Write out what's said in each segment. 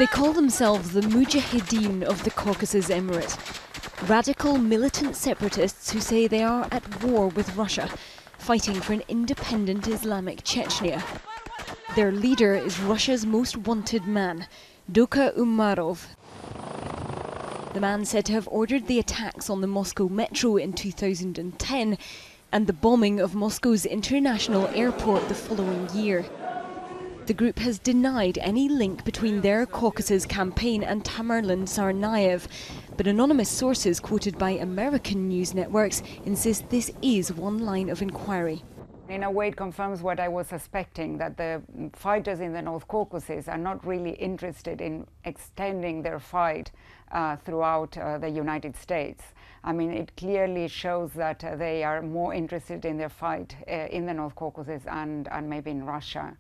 They call themselves the Mujahideen of the Caucasus emirate. Radical militant separatists who say they are at war with Russia, fighting for an independent Islamic Chechnya. Their leader is Russia's most wanted man, Doka Umarov. The man said to have ordered the attacks on the Moscow metro in 2010 and the bombing of Moscow's international airport the following year. The group has denied any link between their Caucasus campaign and Tamerlan Tsarnaev, but anonymous sources quoted by American news networks insist this is one line of inquiry. In a way, it confirms what I was suspecting, that the fighters in the North Caucasus are not really interested in extending their fight throughout the United States. I mean, it clearly shows that they are more interested in their fight in the North Caucasus and maybe in Russia.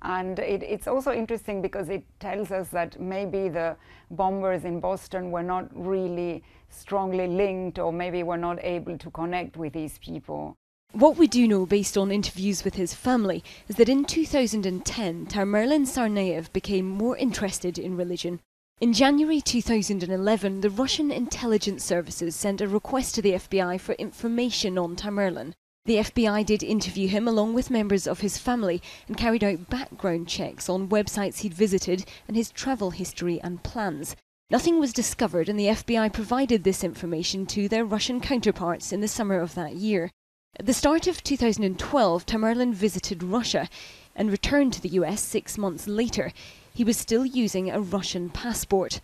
And it's also interesting because it tells us that maybe the bombers in Boston were not really strongly linked, or maybe were not able to connect with these people. What we do know, based on interviews with his family, is that in 2010, Tamerlan Tsarnaev became more interested in religion. In January 2011, the Russian intelligence services sent a request to the FBI for information on Tamerlan. The FBI did interview him along with members of his family and carried out background checks on websites he'd visited and his travel history and plans. Nothing was discovered, and the FBI provided this information to their Russian counterparts in the summer of that year. At the start of 2012, Tamerlan visited Russia and returned to the US 6 months later. He was still using a Russian passport,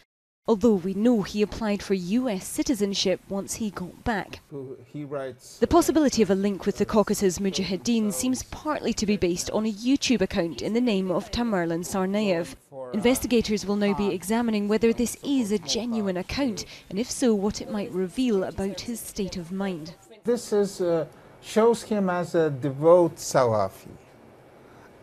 although we know he applied for US citizenship once he got back. The possibility of a link with the Caucasus Mujahideen seems partly to be based on a YouTube account in the name of Tamerlan Tsarnaev. Investigators will now be examining whether this is a genuine account, and if so, what it might reveal about his state of mind. This shows him as a devout Salafi,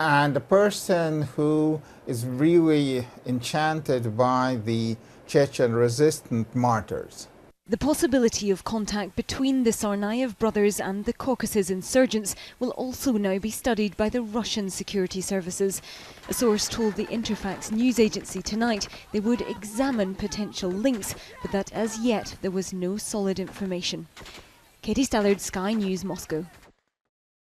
and a person who is really enchanted by the Chechen resistant martyrs. The possibility of contact between the Tsarnaev brothers and the Caucasus insurgents will also now be studied by the Russian security services. A source told the Interfax news agency tonight they would examine potential links, but that as yet there was no solid information. Katie Stallard, Sky News, Moscow.